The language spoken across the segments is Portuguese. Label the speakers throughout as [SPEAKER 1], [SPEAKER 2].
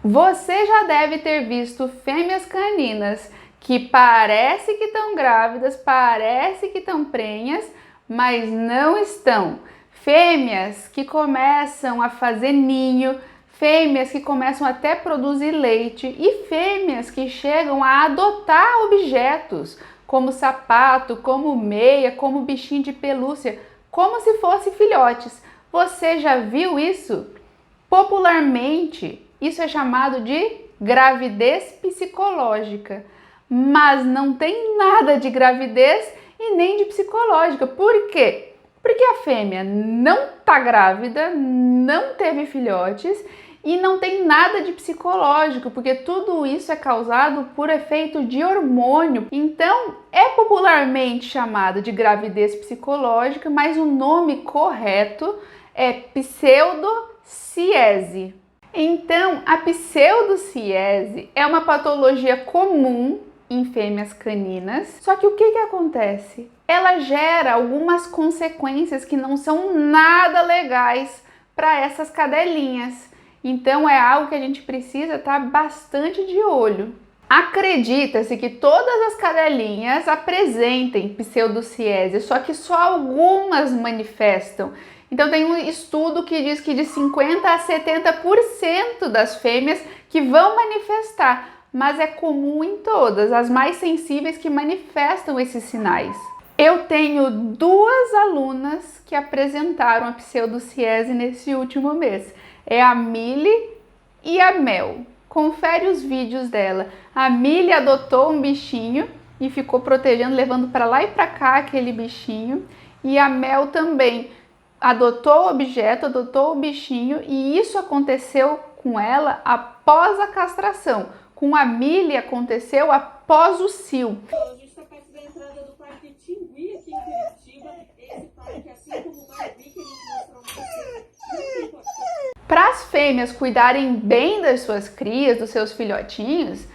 [SPEAKER 1] Você já deve ter visto fêmeas caninas que parece que estão grávidas, parece que estão prenhas, mas não estão. Fêmeas que começam a fazer ninho, fêmeas que começam até a produzir leite e fêmeas que chegam a adotar objetos, como sapato, como meia, como bichinho de pelúcia, como se fossem filhotes. Você já viu isso? Popularmente, isso é chamado de gravidez psicológica, mas não tem nada de gravidez e nem de psicológica. Por quê? Porque a fêmea não está grávida, não teve filhotes e não tem nada de psicológico, porque tudo isso é causado por efeito de hormônio. Então, é popularmente chamado de gravidez psicológica, mas o nome correto é pseudociese. Então, a pseudociese é uma patologia comum em fêmeas caninas, só que o que acontece? Ela gera algumas consequências que não são nada legais para essas cadelinhas. Então, é algo que a gente precisa estar bastante de olho. Acredita-se que todas as cadelinhas apresentem pseudociese, só que só algumas manifestam. Então tem um estudo que diz que de 50% a 70% das fêmeas que vão manifestar, mas é comum em todas, as mais sensíveis que manifestam esses sinais. Eu tenho 2 alunas que apresentaram a pseudociese nesse último mês. É a Milly e a Mel. Confere os vídeos dela. A Milly adotou um bichinho e ficou protegendo, levando para lá e para cá aquele bichinho. E a Mel também adotou o objeto, adotou o bichinho, e isso aconteceu com ela após a castração. Com a Milly aconteceu após o cio.
[SPEAKER 2] A gente está perto da entrada do Parque Tingui aqui em Curitiba. Esse parque, assim como o Barbie que a gente mostrou para vocês, muito importante.
[SPEAKER 1] Para as fêmeas cuidarem bem das suas crias, dos seus filhotinhos,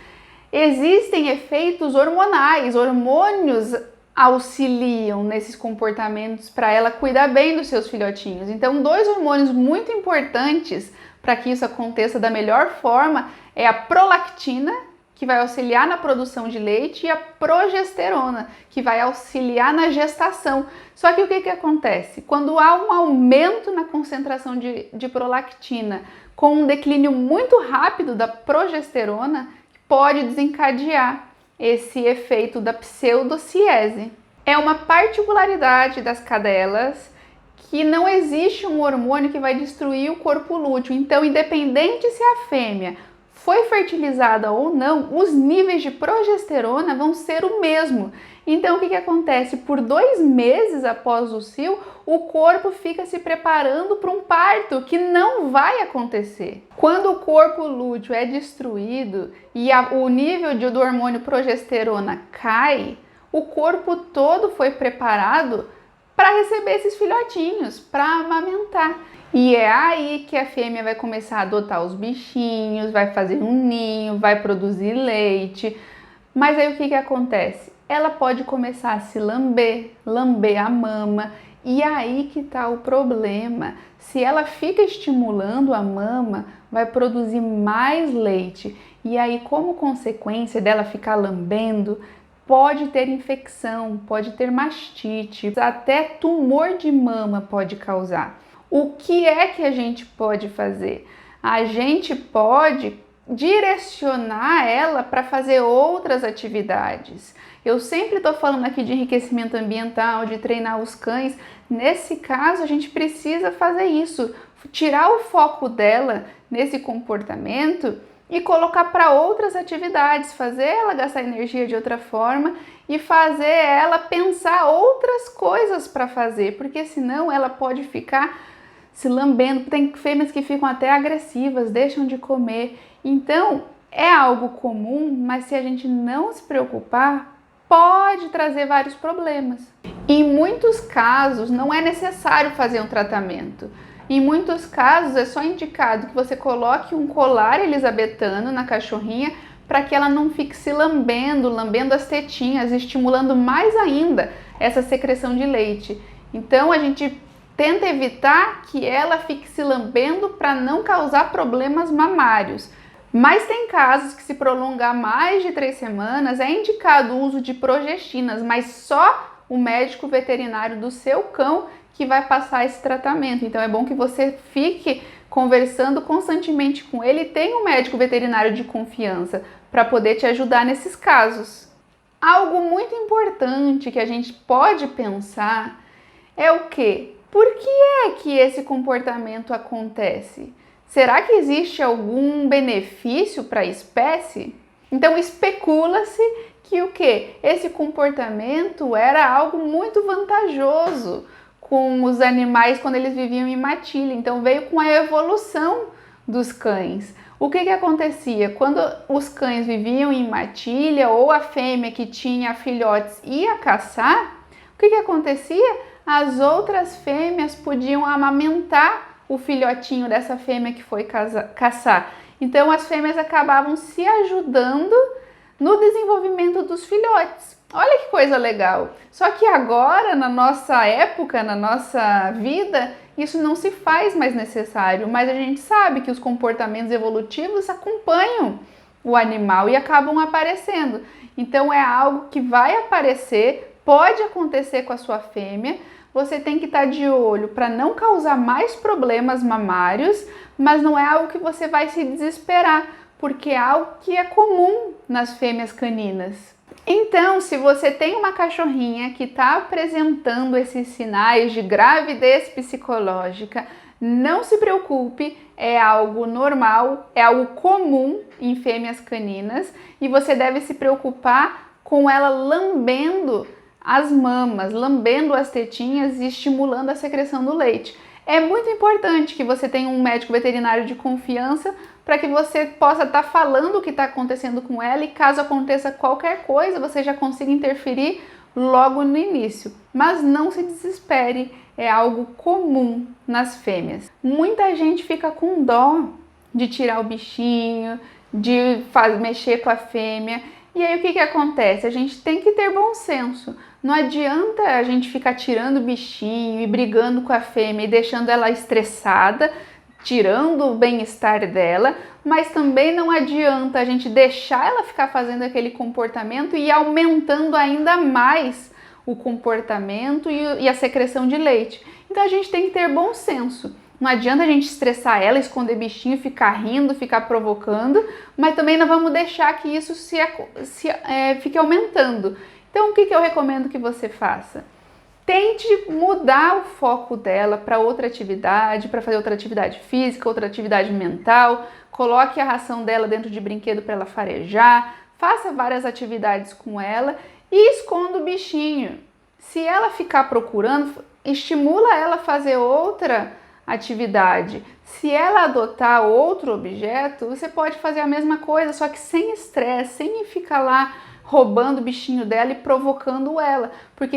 [SPEAKER 1] existem efeitos hormonais, hormônios auxiliam nesses comportamentos para ela cuidar bem dos seus filhotinhos. Então, 2 hormônios muito importantes para que isso aconteça da melhor forma é a prolactina, que vai auxiliar na produção de leite, e a progesterona, que vai auxiliar na gestação. Só que o que acontece? Quando há um aumento na concentração de prolactina, com um declínio muito rápido da progesterona, pode desencadear esse efeito da pseudociese. É uma particularidade das cadelas que não existe um hormônio que vai destruir o corpo lúteo. Então, independente se a fêmea foi fertilizada ou não, os níveis de progesterona vão ser o mesmo. Então, o que acontece? Por 2 meses após o cio, o corpo fica se preparando para um parto que não vai acontecer. Quando o corpo lúteo é destruído e o nível do hormônio progesterona cai, o corpo todo foi preparado para receber esses filhotinhos, para amamentar. E é aí que a fêmea vai começar a adotar os bichinhos, vai fazer um ninho, vai produzir leite. Mas aí o que acontece? Ela pode começar a se lamber a mama, e aí que está o problema. Se ela fica estimulando a mama, vai produzir mais leite, e aí, como consequência dela ficar lambendo, pode ter infecção, pode ter mastite, até tumor de mama pode causar. O que é que a gente pode fazer? A gente pode direcionar ela para fazer outras atividades. Eu sempre estou falando aqui de enriquecimento ambiental, de treinar os cães. Nesse caso, a gente precisa fazer isso, tirar o foco dela nesse comportamento e colocar para outras atividades, fazer ela gastar energia de outra forma e fazer ela pensar outras coisas para fazer, porque senão ela pode ficar se lambendo. Tem fêmeas que ficam até agressivas, deixam de comer. Então, é algo comum, mas se a gente não se preocupar, pode trazer vários problemas. Em muitos casos, não é necessário fazer um tratamento. Em muitos casos, é só indicado que você coloque um colar elisabetano na cachorrinha para que ela não fique se lambendo as tetinhas, estimulando mais ainda essa secreção de leite. Então, a gente tenta evitar que ela fique se lambendo para não causar problemas mamários. Mas tem casos que, se prolongar mais de 3 semanas, é indicado o uso de progestinas, mas só o médico veterinário do seu cão que vai passar esse tratamento. Então é bom que você fique conversando constantemente com ele e tenha um médico veterinário de confiança para poder te ajudar nesses casos. Algo muito importante que a gente pode pensar é o quê? Por que é que esse comportamento acontece? Será que existe algum benefício para a espécie? Então especula-se que o quê? Esse comportamento era algo muito vantajoso com os animais quando eles viviam em matilha. Então veio com a evolução dos cães. O que acontecia? Quando os cães viviam em matilha ou a fêmea que tinha filhotes ia caçar, o que acontecia? As outras fêmeas podiam amamentar o filhotinho dessa fêmea que foi caçar. Então as fêmeas acabavam se ajudando no desenvolvimento dos filhotes. Olha que coisa legal! Só que agora, na nossa época, na nossa vida, isso não se faz mais necessário, mas a gente sabe que os comportamentos evolutivos acompanham o animal e acabam aparecendo. Então é algo que vai aparecer, pode acontecer com a sua fêmea. Você tem que estar de olho para não causar mais problemas mamários, mas não é algo que você vai se desesperar, porque é algo que é comum nas fêmeas caninas. Então, se você tem uma cachorrinha que está apresentando esses sinais de gravidez psicológica, não se preocupe, é algo normal, é algo comum em fêmeas caninas e você deve se preocupar com ela lambendo as mamas, lambendo as tetinhas e estimulando a secreção do leite. É muito importante que você tenha um médico veterinário de confiança para que você possa estar falando o que está acontecendo com ela e caso aconteça qualquer coisa, você já consiga interferir logo no início. Mas não se desespere, é algo comum nas fêmeas. Muita gente fica com dó de tirar o bichinho, de mexer com a fêmea. E aí o que acontece? A gente tem que ter bom senso. Não adianta a gente ficar tirando o bichinho e brigando com a fêmea e deixando ela estressada, tirando o bem-estar dela, mas também não adianta a gente deixar ela ficar fazendo aquele comportamento e aumentando ainda mais o comportamento e a secreção de leite. Então a gente tem que ter bom senso. Não adianta a gente estressar ela, esconder bichinho, ficar rindo, ficar provocando, mas também não vamos deixar que isso fique aumentando. Então o que eu recomendo que você faça? Tente mudar o foco dela para outra atividade, para fazer outra atividade física, outra atividade mental, coloque a ração dela dentro de brinquedo para ela farejar, faça várias atividades com ela e esconda o bichinho. Se ela ficar procurando, estimula ela a fazer outra atividade. Se ela adotar outro objeto, você pode fazer a mesma coisa, só que sem estresse, sem ficar lá roubando o bichinho dela e provocando ela, porque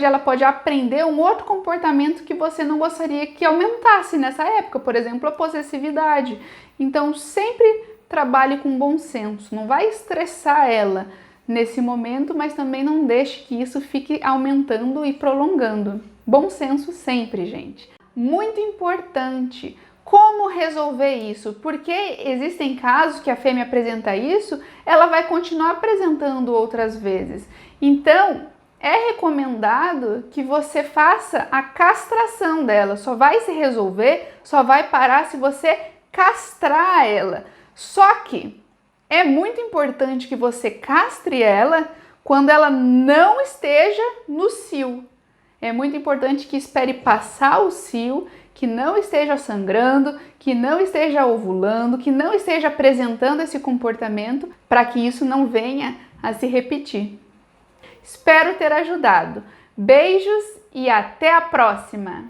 [SPEAKER 1] ela pode aprender um outro comportamento que você não gostaria que aumentasse nessa época, por exemplo, a possessividade. Então sempre trabalhe com bom senso, não vai estressar ela nesse momento, mas também não deixe que isso fique aumentando e prolongando. Bom senso sempre, gente. Muito importante. Como resolver isso? Porque existem casos que a fêmea apresenta isso, ela vai continuar apresentando outras vezes. Então, é recomendado que você faça a castração dela. Só vai se resolver, só vai parar se você castrar ela. Só que é muito importante que você castre ela quando ela não esteja no cio. É muito importante que espere passar o cio, que não esteja sangrando, que não esteja ovulando, que não esteja apresentando esse comportamento para que isso não venha a se repetir. Espero ter ajudado. Beijos e até a próxima!